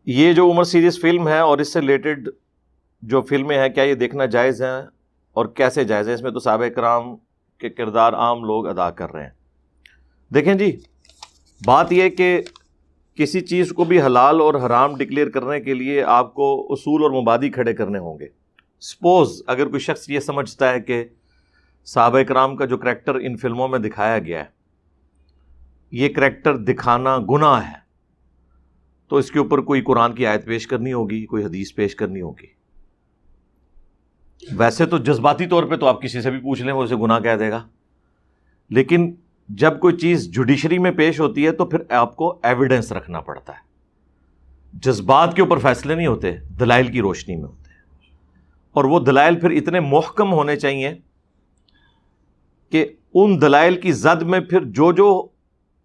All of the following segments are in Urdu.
یہ جو عمر سیریز فلم ہے اور اس سے ریلیٹڈ جو فلمیں ہیں، کیا یہ دیکھنا جائز ہیں اور کیسے جائز ہے؟ اس میں تو صحابہ کرام کے کردار عام لوگ ادا کر رہے ہیں۔ دیکھیں جی، بات یہ کہ کسی چیز کو بھی حلال اور حرام ڈکلیئر کرنے کے لیے آپ کو اصول اور مبادی کھڑے کرنے ہوں گے۔ سپوز اگر کوئی شخص یہ سمجھتا ہے کہ صحابہ کرام کا جو کریکٹر ان فلموں میں دکھایا گیا ہے یہ کریکٹر دکھانا گناہ ہے، تو اس کے اوپر کوئی قرآن کی آیت پیش کرنی ہوگی، کوئی حدیث پیش کرنی ہوگی۔ ویسے تو جذباتی طور پہ تو آپ کسی سے بھی پوچھ لیں وہ اسے گناہ کہہ دے گا، لیکن جب کوئی چیز جوڈیشری میں پیش ہوتی ہے تو پھر آپ کو ایویڈنس رکھنا پڑتا ہے۔ جذبات کے اوپر فیصلے نہیں ہوتے، دلائل کی روشنی میں ہوتے ہیں، اور وہ دلائل پھر اتنے محکم ہونے چاہیے کہ ان دلائل کی زد میں پھر جو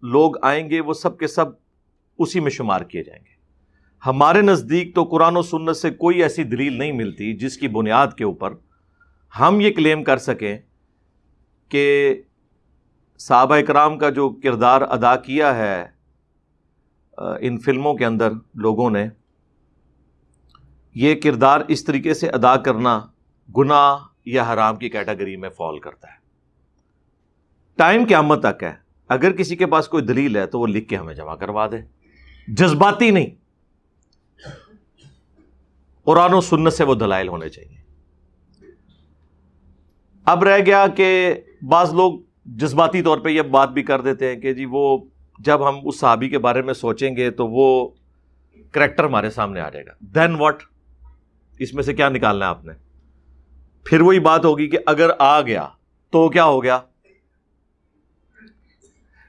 لوگ آئیں گے وہ سب کے سب اسی میں شمار کیے جائیں گے۔ ہمارے نزدیک تو قرآن و سنت سے کوئی ایسی دلیل نہیں ملتی جس کی بنیاد کے اوپر ہم یہ کلیم کر سکیں کہ صحابہ اکرام کا جو کردار ادا کیا ہے ان فلموں کے اندر لوگوں نے، یہ کردار اس طریقے سے ادا کرنا گناہ یا حرام کی کیٹیگری میں فال کرتا ہے۔ ٹائم قیامت تک ہے، اگر کسی کے پاس کوئی دلیل ہے تو وہ لکھ کے ہمیں جمع کروا دے، جذباتی نہیں، قرآن و سنت سے وہ دلائل ہونے چاہیے۔ اب رہ گیا کہ بعض لوگ جذباتی طور پہ یہ بات بھی کر دیتے ہیں کہ جی وہ جب ہم اس صحابی کے بارے میں سوچیں گے تو وہ کریکٹر ہمارے سامنے آ جائے گا، دین واٹ؟ اس میں سے کیا نکالنا ہے آپ نے؟ پھر وہی بات ہوگی کہ اگر آ گیا تو کیا ہو گیا؟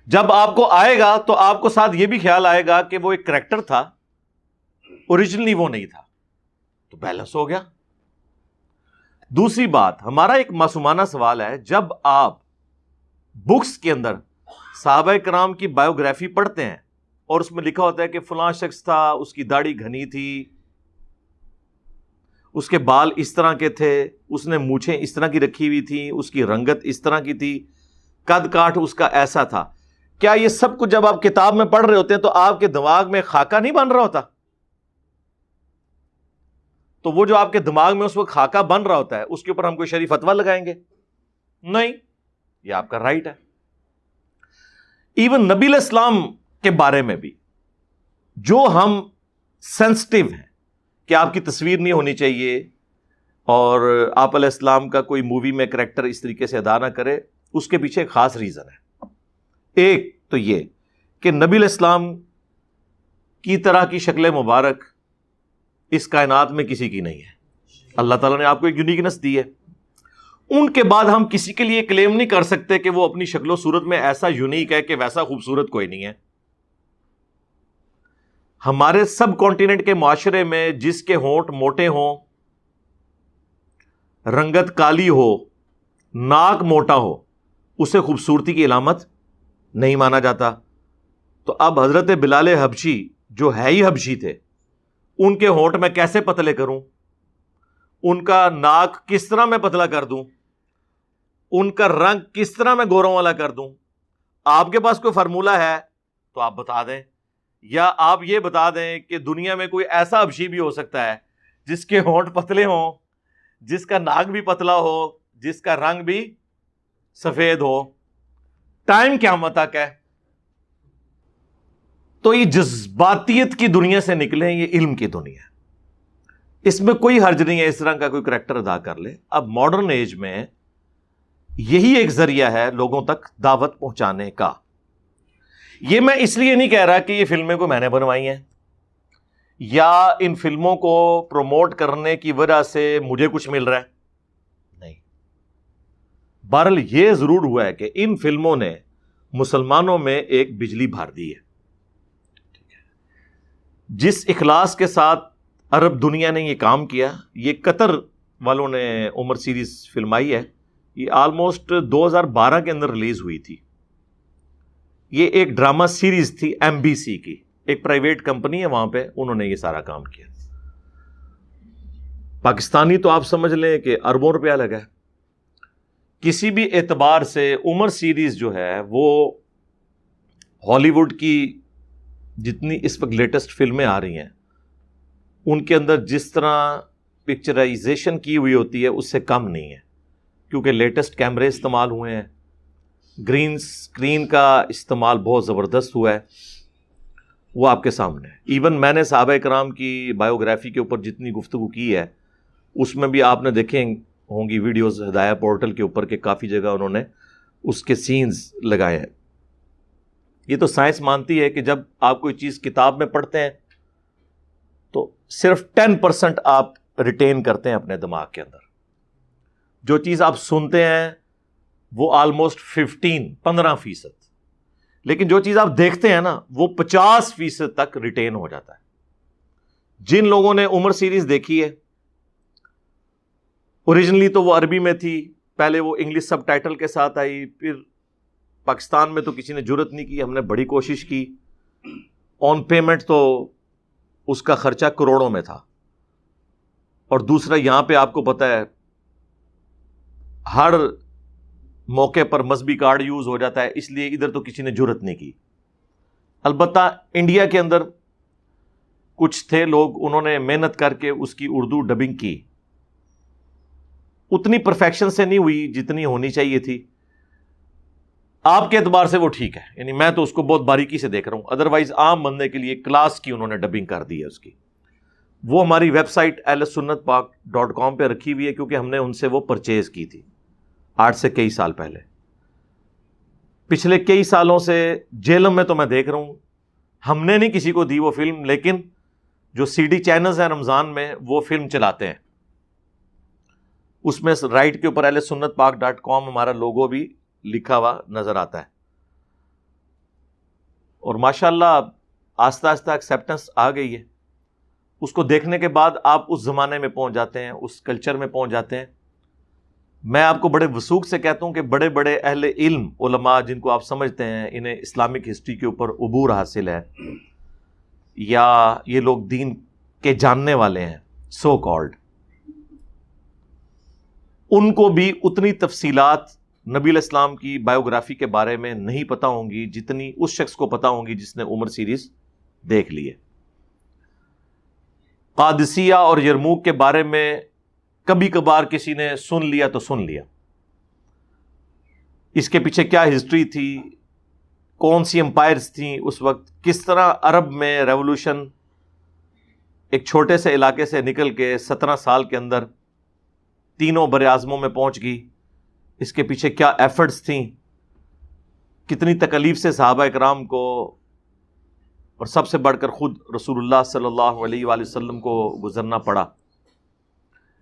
جب آپ کو آئے گا تو آپ کو ساتھ یہ بھی خیال آئے گا کہ وہ ایک کریکٹر تھا، اوریجنلی وہ نہیں تھا، تو بیلنس ہو گیا۔ دوسری بات، ہمارا ایک معصومانہ سوال ہے، جب آپ بکس کے اندر صحابہ کرام کی بایوگرافی پڑھتے ہیں اور اس میں لکھا ہوتا ہے کہ فلاں شخص تھا، اس کی داڑھی گھنی تھی، اس کے بال اس طرح کے تھے، اس نے مونچھیں اس طرح کی رکھی ہوئی تھی، اس کی رنگت اس طرح کی تھی، قد کاٹ اس کا ایسا تھا، کیا یہ سب کچھ جب آپ کتاب میں پڑھ رہے ہوتے ہیں تو آپ کے دماغ میں خاکہ نہیں بن رہا ہوتا؟ تو وہ جو آپ کے دماغ میں اس وقت خاکہ بن رہا ہوتا ہے اس کے اوپر ہم کوئی شرعی فتویٰ لگائیں گے؟ نہیں، یہ آپ کا رائٹ ہے۔ ایون نبی علیہ السلام کے بارے میں بھی جو ہم سینسٹیو ہیں کہ آپ کی تصویر نہیں ہونی چاہیے اور آپ علیہ السلام کا کوئی مووی میں کریکٹر اس طریقے سے ادا نہ کرے، اس کے پیچھے ایک خاص ریزن ہے۔ ایک تو یہ کہ نبی علیہ السلام کی طرح کی شکل مبارک اس کائنات میں کسی کی نہیں ہے، اللہ تعالیٰ نے آپ کو ایک یونیکنس دی ہے۔ ان کے بعد ہم کسی کے لیے کلیم نہیں کر سکتے کہ وہ اپنی شکل و صورت میں ایسا یونیک ہے کہ ویسا خوبصورت کوئی نہیں ہے۔ ہمارے سب کانٹیننٹ کے معاشرے میں جس کے ہونٹ موٹے ہوں، رنگت کالی ہو، ناک موٹا ہو، اسے خوبصورتی کی علامت نہیں مانا جاتا۔ تو اب حضرت بلال حبشی جو ہے ہی حبشی تھے، ان کے ہونٹ میں کیسے پتلے کروں؟ ان کا ناک کس طرح میں پتلا کر دوں؟ ان کا رنگ کس طرح میں گوروں والا کر دوں؟ آپ کے پاس کوئی فارمولہ ہے تو آپ بتا دیں، یا آپ یہ بتا دیں کہ دنیا میں کوئی ایسا حبشی بھی ہو سکتا ہے جس کے ہونٹ پتلے ہوں، جس کا ناک بھی پتلا ہو، جس کا رنگ بھی سفید ہو۔ ٹائم قیامت تک ہے۔ تو یہ جذباتیت کی دنیا سے نکلیں، یہ علم کی دنیا ہے، اس میں کوئی حرج نہیں ہے اس طرح کا کوئی کریکٹر ادا کر لے۔ اب ماڈرن ایج میں یہی ایک ذریعہ ہے لوگوں تک دعوت پہنچانے کا۔ یہ میں اس لیے نہیں کہہ رہا کہ یہ فلمیں کو میں نے بنوائی ہیں یا ان فلموں کو پروموٹ کرنے کی وجہ سے مجھے کچھ مل رہا ہے، نہیں۔ بہرحال یہ ضرور ہوا ہے کہ ان فلموں نے مسلمانوں میں ایک بجلی بھر دی ہے۔ جس اخلاص کے ساتھ عرب دنیا نے یہ کام کیا، یہ قطر والوں نے عمر سیریز فلمائی ہے، یہ آلموسٹ 2012 کے اندر ریلیز ہوئی تھی۔ یہ ایک ڈرامہ سیریز تھی MBC کی، ایک پرائیویٹ کمپنی ہے وہاں پہ، انہوں نے یہ سارا کام کیا۔ پاکستانی تو آپ سمجھ لیں کہ اربوں روپیہ لگا ہے۔ کسی بھی اعتبار سے عمر سیریز جو ہے وہ ہالی ووڈ کی جتنی اس وقت لیٹسٹ فلمیں آ رہی ہیں ان کے اندر جس طرح پکچرائزیشن کی ہوئی ہوتی ہے اس سے کم نہیں ہے، کیونکہ لیٹسٹ کیمرے استعمال ہوئے ہیں، گرین اسکرین کا استعمال بہت زبردست ہوا ہے، وہ آپ کے سامنے ہے۔ ایون میں نے صحابہ کرام کی بایوگرافی کے اوپر جتنی گفتگو کی ہے اس میں بھی آپ نے دیکھیں ہوں گی ویڈیوز ہدایہ پورٹل کے اوپر کہ کافی جگہ انہوں نے اس کے سینز لگائے ہیں۔ یہ تو سائنس مانتی ہے کہ جب آپ کوئی چیز کتاب میں پڑھتے ہیں تو صرف 10% آپ ریٹین کرتے ہیں اپنے دماغ کے اندر، جو چیز آپ سنتے ہیں وہ آلموسٹ 15% لیکن جو چیز آپ دیکھتے ہیں نا وہ 50% تک ریٹین ہو جاتا ہے۔ جن لوگوں نے عمر سیریز دیکھی ہے، اوریجنلی تو وہ عربی میں تھی، پہلے وہ انگلش سب ٹائٹل کے ساتھ آئی، پھر پاکستان میں تو کسی نے جرت نہیں کی، ہم نے بڑی کوشش کی، آن پیمنٹ تو اس کا خرچہ کروڑوں میں تھا، اور دوسرا یہاں پہ آپ کو پتہ ہے ہر موقع پر مذہبی کارڈ یوز ہو جاتا ہے، اس لیے ادھر تو کسی نے جرت نہیں کی۔ البتہ انڈیا کے اندر کچھ تھے لوگ، انہوں نے محنت کر کے اس کی اردو ڈبنگ کی، اتنی پرفیکشن سے نہیں ہوئی جتنی ہونی چاہیے تھی، آپ کے اعتبار سے وہ ٹھیک ہے، یعنی میں تو اس کو بہت باریکی سے دیکھ رہا ہوں، ادروائز عام بندے کے لیے کلاس کی انہوں نے ڈبنگ کر دی ہے اس کی۔ وہ ہماری ویب سائٹ ahlsunnatpak.com پہ رکھی ہوئی ہے، کیونکہ ہم نے ان سے وہ پرچیز کی تھی آج سے کئی سال پہلے۔ پچھلے کئی سالوں سے جیلم میں تو میں دیکھ رہا ہوں، ہم نے نہیں کسی کو دی وہ فلم، لیکن جو سی ڈی چینلز ہیں رمضان میں وہ فلم چلاتے ہیں، اس میں رائٹ کے اوپر ahlsunnatpak.com ہمارا لوگو بھی لکھا ہوا نظر آتا ہے، اور ماشاءاللہ آہستہ آہستہ ایکسیپٹنس آ گئی ہے۔ اس کو دیکھنے کے بعد آپ اس زمانے میں پہنچ جاتے ہیں، اس کلچر میں پہنچ جاتے ہیں۔ میں آپ کو بڑے وثوق سے کہتا ہوں کہ بڑے بڑے اہل علم علماء جن کو آپ سمجھتے ہیں انہیں اسلامک ہسٹری کے اوپر عبور حاصل ہے، یا یہ لوگ دین کے جاننے والے ہیں سو کالڈ، ان کو بھی اتنی تفصیلات نبی علیہ السلام کی بایوگرافی کے بارے میں نہیں پتہ ہوں گی جتنی اس شخص کو پتہ ہوں گی جس نے عمر سیریز دیکھ لی ہے۔ قادسیہ اور یرموک کے بارے میں کبھی کبھار کسی نے سن لیا تو سن لیا، اس کے پیچھے کیا ہسٹری تھی، کون سی امپائرز تھیں اس وقت، کس طرح عرب میں ریولوشن ایک چھوٹے سے علاقے سے نکل کے 17 سال کے اندر تینوں بر اعظموں میں پہنچ گئی، اس کے پیچھے کیا ایفرٹس تھیں، کتنی تکلیف سے صحابہ اکرام کو اور سب سے بڑھ کر خود رسول اللہ صلی اللہ علیہ وآلہ وسلم کو گزرنا پڑا،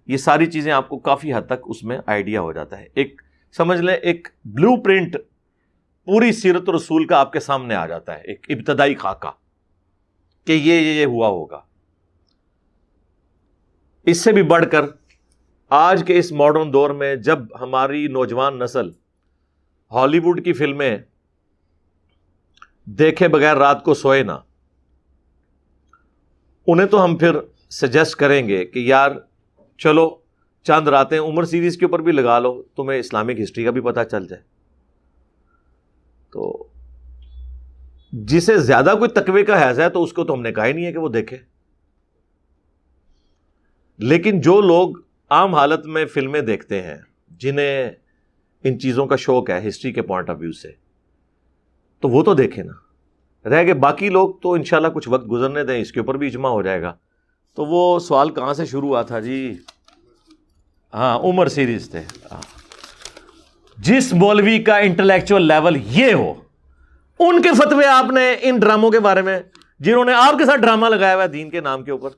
یہ ساری چیزیں آپ کو کافی حد تک اس میں آئیڈیا ہو جاتا ہے۔ ایک سمجھ لیں ایک بلو پرنٹ پوری سیرت رسول کا آپ کے سامنے آ جاتا ہے، ایک ابتدائی خاکہ کہ یہ ہوا ہوگا۔ اس سے بھی بڑھ کر آج کے اس ماڈرن دور میں جب ہماری نوجوان نسل ہالی ووڈ کی فلمیں دیکھے بغیر رات کو سوئے نہ، انہیں تو ہم پھر سجیسٹ کریں گے کہ یار چلو چند راتیں عمر سیریز کے اوپر بھی لگا لو، تمہیں اسلامک ہسٹری کا بھی پتہ چل جائے۔ تو جسے زیادہ کوئی تقوی کا حیض ہے تو اس کو تو ہم نے کہا ہی نہیں ہے کہ وہ دیکھے، لیکن جو لوگ عام حالت میں فلمیں دیکھتے ہیں، جنہیں ان چیزوں کا شوق ہے ہسٹری کے پوائنٹ آف ویو سے، تو وہ تو دیکھیں نا۔ رہ گئے باقی لوگ تو انشاءاللہ کچھ وقت گزرنے دیں، اس کے اوپر بھی اجماع ہو جائے گا۔ تو وہ سوال کہاں سے شروع ہوا تھا جی؟ ہاں عمر سیریز تھے۔ جس مولوی کا انٹلیکچوئل لیول یہ ہو، ان کے فتوے آپ نے ان ڈراموں کے بارے میں، جنہوں نے آپ کے ساتھ ڈرامہ لگایا ہوا ہے دین کے نام کے اوپر،